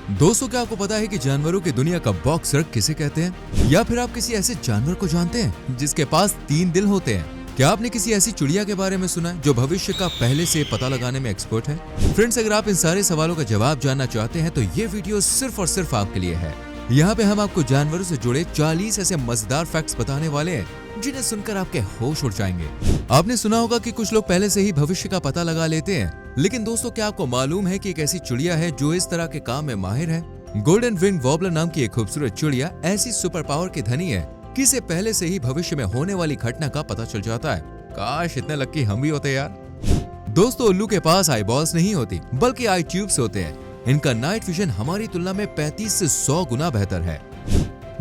दोस्तों, क्या आपको पता है कि जानवरों की दुनिया का बॉक्सर किसे कहते हैं? या फिर आप किसी ऐसे जानवर को जानते हैं जिसके पास 3 दिल होते हैं? क्या आपने किसी ऐसी चिड़िया के बारे में सुना है जो भविष्य का पहले से पता लगाने में एक्सपर्ट है? फ्रेंड्स, अगर आप इन सारे सवालों का जवाब जानना चाहते हैं तो ये वीडियो सिर्फ और सिर्फ आपके लिए है। यहाँ पे हम आपको जानवरों से जुड़े 40 ऐसे मजेदार फैक्ट्स बताने वाले हैं जिन्हें सुनकर आपके होश उड़ जाएंगे। आपने सुना होगा कि कुछ लोग पहले से ही भविष्य का पता लगा लेते हैं, लेकिन दोस्तों, क्या आपको मालूम है कि एक ऐसी चिड़िया है जो इस तरह के काम में माहिर है? गोल्डन विंग वॉबलर नाम की एक खूबसूरत चिड़िया ऐसी सुपर पावर की धनी है कि इसे पहले से ही भविष्य में होने वाली घटना का पता चल जाता है। काश इतने लकी हम भी होते यार। दोस्तों, उल्लू के पास आई बॉल्स नहीं होती बल्कि आई ट्यूब्स होते हैं। इनका नाइट विजन हमारी तुलना में 35 से 100 गुना बेहतर है।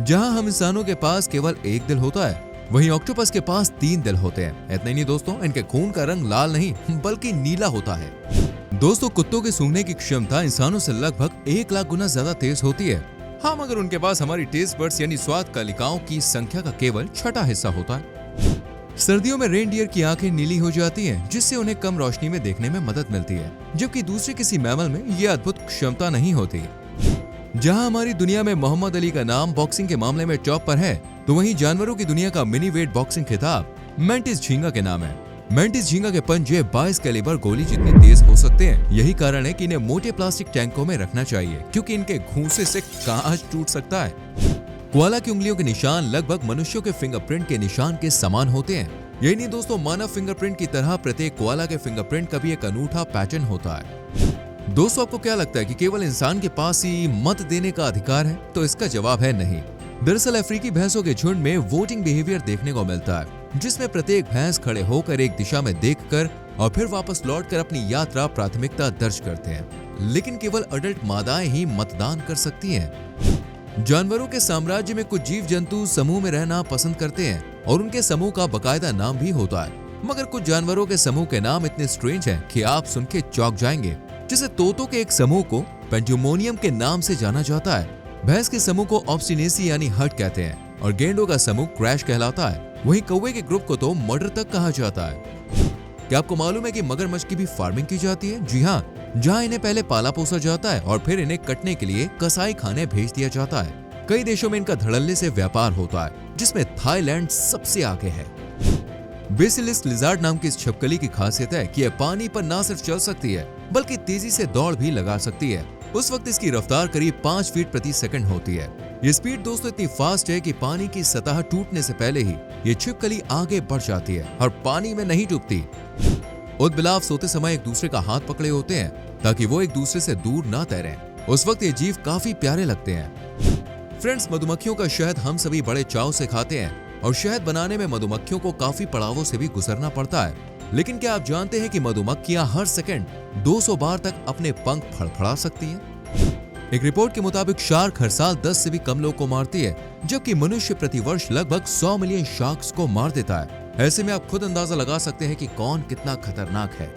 जहां हम इंसानों के पास केवल 1 दिल होता है, वहीं ऑक्टोपस के पास 3 दिल होते हैं। इतना ही नहीं दोस्तों, इनके खून का रंग लाल नहीं बल्कि नीला होता है। दोस्तों, कुत्तों के सूंघने की क्षमता इंसानों से लगभग 1 लाख गुना ज्यादा तेज होती है। हाँ, मगर उनके पास हमारी टेस्ट बड्स यानी स्वाद कलिकाओं की संख्या का केवल 6वां हिस्सा होता है। सर्दियों में रेनडियर की आंखें नीली हो जाती हैं, जिससे उन्हें कम रोशनी में देखने में मदद मिलती है, जबकि दूसरे किसी मैमल में यह अद्भुत क्षमता नहीं होती। जहां हमारी दुनिया में मोहम्मद अली का नाम बॉक्सिंग के मामले में टॉप पर है, तो वहीं जानवरों की दुनिया का मिनी वेट बॉक्सिंग खिताब मैंटिस झींगा के नाम है। मैंटिस झींगा के पंजे 22 कैलिबर गोली जितने तेज हो सकते हैं। यही कारण है कि इन्हें मोटे प्लास्टिक टैंकों में रखना चाहिए, क्योंकि इनके घूंसे से कांच टूट सकता है। कोआला की उंगलियों के निशान लगभग मनुष्यों के फिंगरप्रिंट के निशान के समान होते हैं। यही नहीं दोस्तों, मानव फिंगरप्रिंट की तरह प्रत्येक कोआला के फिंगरप्रिंट का भी एक अनूठा पैटर्न होता है। दोस्तों, आपको क्या लगता है कि केवल इंसान के पास ही मत देने का अधिकार है? तो इसका जवाब है नहीं। दरअसल अफ्रीकी भैंसों के झुंड में वोटिंग बिहेवियर देखने को मिलता है, जिसमें प्रत्येक भैंस खड़े होकर एक दिशा में देखकर और फिर वापस लौटकर अपनी यात्रा प्राथमिकता दर्ज करते हैं। लेकिन केवल अडल्ट मादाएं ही मतदान कर सकती हैं। जानवरों के साम्राज्य में कुछ जीव जंतु समूह में रहना पसंद करते हैं और उनके समूह का बकायदा नाम भी होता है। मगर कुछ जानवरों के समूह के नाम इतने स्ट्रेंज हैं कि आप सुन के चौंक जाएंगे। जैसे तोतों के एक समूह को पेंडुमोनियम के नाम से जाना जाता है, भैंस के समूह को ऑब्स्टिनेसी यानी हट कहते हैं और गेंडों का समूह क्रैश कहलाता है। वहीं कौवे के ग्रुप को तो मर्डर तक कहा जाता है। क्या आपको मालूम है कि मगरमच्छ की भी फार्मिंग की जाती है? जी हाँ, जहाँ इन्हें पहले पाला पोसा जाता है और फिर इन्हें कटने के लिए कसाई खाने भेज दिया जाता है। कई देशों में इनका धड़ल्ले से व्यापार होता है, जिसमें थाईलैंड सबसे आगे है। बेसिलिस्क लिजार्ड नाम की इस छिपकली की खासियत है कि यह पानी पर न सिर्फ चल सकती है बल्कि तेजी से दौड़ भी लगा सकती है। उस वक्त इसकी रफ्तार करीब 5 फीट प्रति सेकंड होती है। ये स्पीड दोस्तों इतनी फास्ट है कि पानी की सतह टूटने से पहले ही ये छिपकली आगे बढ़ जाती है और पानी में नहीं डूबती। उदबिलाव सोते समय एक दूसरे का हाथ पकड़े होते हैं ताकि वो एक दूसरे से दूर ना तैरें। उस वक्त ये जीव काफी प्यारे लगते हैं। फ्रेंड्स, मधुमक्खियों का शहद हम सभी बड़े चाव से खाते हैं और शहद बनाने में मधुमक्खियों को काफी पड़ावों से भी गुजरना पड़ता है। लेकिन क्या आप जानते हैं कि मधुमक्खियां हर सेकंड 200 बार तक अपने पंख फड़फड़ा सकती हैं? एक रिपोर्ट के मुताबिक शार्क हर साल 10 से भी कम लोग को मारती है, जबकि मनुष्य प्रतिवर्ष लगभग 100 मिलियन शार्क्स को मार देता है। ऐसे में आप खुद अंदाजा लगा सकते हैं कि कौन कितना खतरनाक है।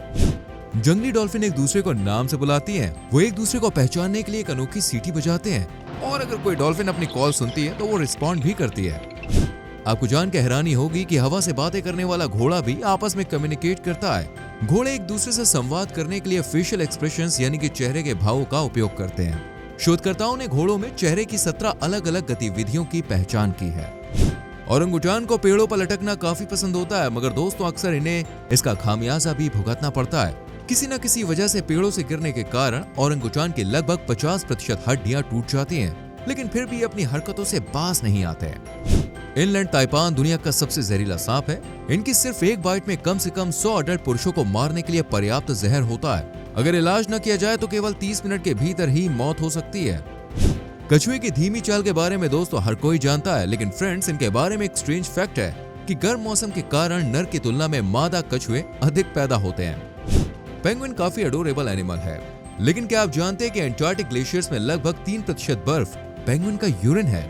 जंगली डॉल्फिन एक दूसरे को नाम से बुलाती हैं। वो एक दूसरे को पहचानने के लिए एक अनोखी सीटी बजाते हैं और अगर कोई डॉल्फिन अपनी कॉल सुनती है तो वो रिस्पॉन्ड भी करती है। आपको जान के हैरानी होगी कि हवा से बातें करने वाला घोड़ा भी आपस में कम्युनिकेट करता है। घोड़े एक दूसरे से संवाद करने के लिए फेशियल एक्सप्रेशंस यानी कि चेहरे के भावों का उपयोग करते हैं। शोधकर्ताओं ने घोड़ों में चेहरे की 17 अलग-अलग गतिविधियों की पहचान की है। औरंगुटान को पेड़ों पर लटकना काफी पसंद होता है, मगर दोस्तों अक्सर इन्हें इसका खामियाजा भी भुगतना पड़ता है। किसी न किसी वजह से पेड़ों से गिरने के कारण औरंगुटान की लगभग 50% हड्डियां टूट जाती हैं, लेकिन फिर भी अपनी हरकतों से बाज नहीं आते। इनलैंड ताइपान दुनिया का सबसे जहरीला सांप है। इनकी सिर्फ एक बाइट में कम से कम 100 अडल्ट पुरुषों को मारने के लिए पर्याप्त जहर होता है। अगर इलाज न किया जाए तो केवल 30 मिनट के भीतर ही मौत हो सकती है। कछुए की धीमी चाल के बारे में दोस्तों हर कोई जानता है, लेकिन फ्रेंड्स, इनके बारे में एक स्ट्रेंज फैक्ट है कि गर्म मौसम के कारण नर की तुलना में मादा कछुए अधिक पैदा होते हैं। पेंगुइन काफी अडोरेबल एनिमल है, लेकिन क्या आप जानते हैं कि एंटार्क्टिक ग्लेशियर्स में लगभग 3% बर्फ पेंगुइन का यूरिन है।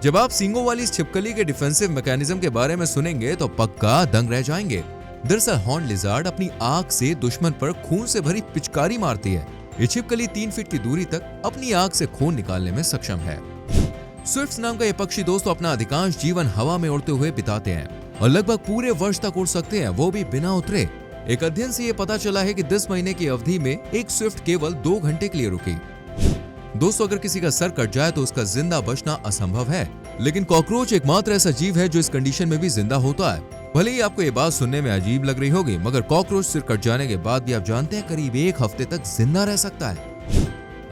जब आप सींगों वाली इस छिपकली के डिफेंसिव मैकेनिज्म के बारे में सुनेंगे तो पक्का दंग रह जाएंगे। दरअसल हॉर्न लिजार्ड अपनी आंख से दुश्मन पर खून से भरी पिचकारी मारती है। ये छिपकली 3 फीट की दूरी तक अपनी आंख से खून निकालने में सक्षम है। स्विफ्ट नाम का ये पक्षी दोस्तों अपना अधिकांश जीवन हवा में उड़ते हुए बिताते हैं और लगभग पूरे वर्ष तक उड़ सकते हैं, वो भी बिना उतरे। एक अध्ययन से ये पता चला है कि 10 महीने की अवधि में एक स्विफ्ट केवल 2 घंटे के लिए रुकी। दोस्तों अगर किसी का सर कट जाए तो उसका जिंदा बचना असंभव है, लेकिन कॉकरोच एकमात्र ऐसा जीव है जो इस कंडीशन में भी जिंदा होता है। भले ही आपको ये बात सुनने में अजीब लग रही होगी, मगर कॉकरोच सिर कट जाने के बाद भी आप जानते हैं करीब 1 हफ्ते तक जिंदा रह सकता है।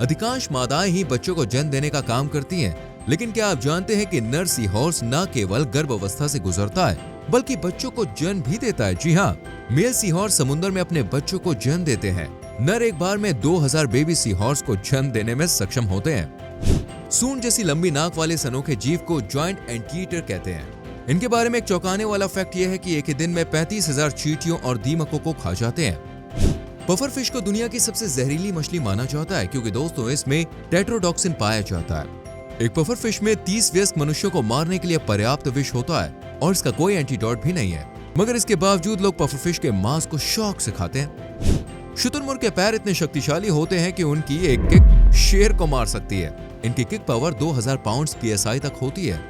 अधिकांश मादाएं ही बच्चों को जन्म देने का काम करती हैं, लेकिन क्या आप जानते हैं कि नर सी हॉर्स न केवल गर्भावस्था से गुजरता है बल्कि बच्चों को जन्म भी देता है। जी हाँ, मेल सी हॉर्स समुद्र में अपने बच्चों को जन्म देते हैं। नर एक बार में 2000 बेबी सी हॉर्स को जन्म देने में सक्षम होते हैं। सूंड जैसी लंबी नाक वाले इस अनोखे जीव को जॉइंट एंटीटर कहते हैं। इनके बारे में एक चौंकाने वाला फैक्ट यह है कि एक ही दिन में 35,000 चींटियों और दीमकों को खा जाते हैं। पफर फिश को दुनिया की सबसे जहरीली मछली माना जाता है क्योंकि दोस्तों इसमें टेट्रोडॉक्सिन पाया जाता है। एक पफर फिश में 30 वयस्क मनुष्यों को मारने के लिए पर्याप्त विष होता है और इसका कोई एंटीडोट भी नहीं है, मगर इसके बावजूद लोग पफर फिश के मांस को शौक से खाते हैं। शुतुरमुर्ग के पैर इतने शक्तिशाली होते हैं कि उनकी एक किक शेर को मार सकती है। इनकी किक पावर 2000 पाउंड PSI तक होती है।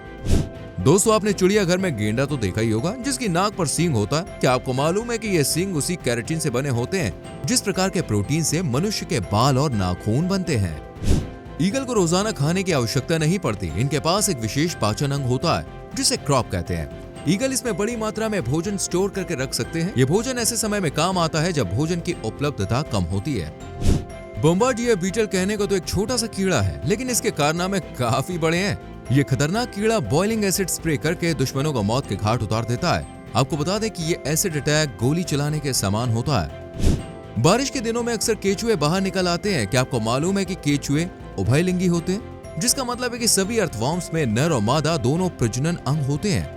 दोस्तों आपने चिड़ियाघर में गेंडा तो देखा ही होगा जिसकी नाक पर सींग होता है। क्या आपको मालूम है कि ये सींग उसी केराटिन से बने होते हैं जिस प्रकार के प्रोटीन से मनुष्य के बाल और नाखून बनते हैं। ईगल को रोजाना खाने की आवश्यकता नहीं पड़ती। इनके पास एक विशेष पाचन अंग होता है जिसे क्रॉप कहते हैं। ईगल इसमें बड़ी मात्रा में भोजन स्टोर करके रख सकते हैं। ये भोजन ऐसे समय में काम आता है जब भोजन की उपलब्धता कम होती है। बॉम्बार्डियर बीटल कहने को तो एक छोटा सा कीड़ा है, लेकिन इसके कारनामे काफी बड़े हैं। ये खतरनाक कीड़ा बॉइलिंग एसिड स्प्रे करके दुश्मनों को मौत के घाट उतार देता है। आपको बता दें कि ये एसिड अटैक गोली चलाने के समान होता है। बारिश के दिनों में अक्सर केचुए बाहर निकल आते हैं। क्या आपको मालूम है कि केचुए उभयलिंगी होते हैं, जिसका मतलब है कि सभी अर्थवॉर्म्स में नर और मादा दोनों प्रजनन अंग होते हैं।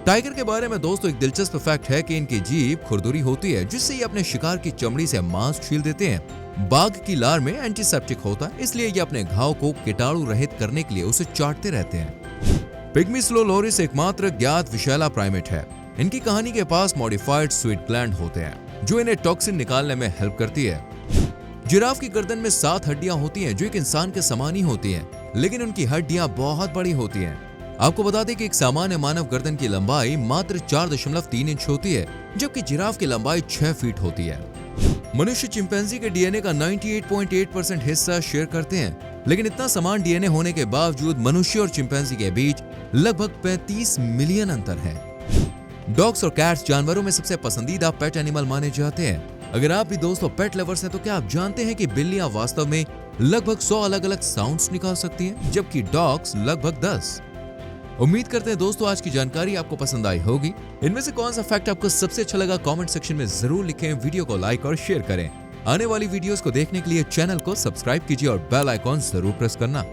टाइगर के बारे में दोस्तों एक दिलचस्प फैक्ट है कि इनकी जीभ खुरदुरी होती है जिससे ये अपने शिकार की चमड़ी से मांस छील देते हैं। बाघ की लार में एंटीसेप्टिक होता है, इसलिए ये अपने घाव को कीटाणु रहित करने के लिए उसे चाटते रहते हैं। पिग्मी स्लो लोरिस एकमात्र ज्ञात विषैला प्राइमेट है। इनकी कहानी के पास मॉडिफाइड स्वीट ग्लैंड होते हैं जो इन्हें टॉक्सिन निकालने में हेल्प करती है। जिराफ की गर्दन में 7 हड्डियां होती हैं जो एक इंसान के समान ही होती हैं, लेकिन उनकी हड्डियां बहुत बड़ी होती हैं। आपको बता दें कि एक सामान्य मानव गर्दन की लंबाई मात्र 4.3 इंच होती है, जबकि जिराफ की लंबाई 6 फीट होती है। मनुष्य चिंपैंजी के डीएनए का 98.8% हिस्सा शेयर करते हैं, लेकिन इतना समान डीएनए होने के बावजूद मनुष्य और चिंपैंजी के बीच लगभग 35 मिलियन अंतर है। डॉग्स और कैट्स जानवरों में सबसे पसंदीदा पेट एनिमल माने जाते हैं। अगर आप भी दोस्तों पेट लवर्स हैं तो क्या आप जानते हैं कि बिल्लियां वास्तव में लगभग 100 अलग अलग साउंड्स निकाल सकती हैं, जबकि डॉग्स लगभग 10। उम्मीद करते हैं दोस्तों आज की जानकारी आपको पसंद आई होगी। इनमें से कौन सा फैक्ट आपको सबसे अच्छा लगा कमेंट सेक्शन में जरूर लिखें। वीडियो को लाइक और शेयर करें। आने वाली वीडियोस को देखने के लिए चैनल को सब्सक्राइब कीजिए और बेल आइकॉन जरूर प्रेस करना।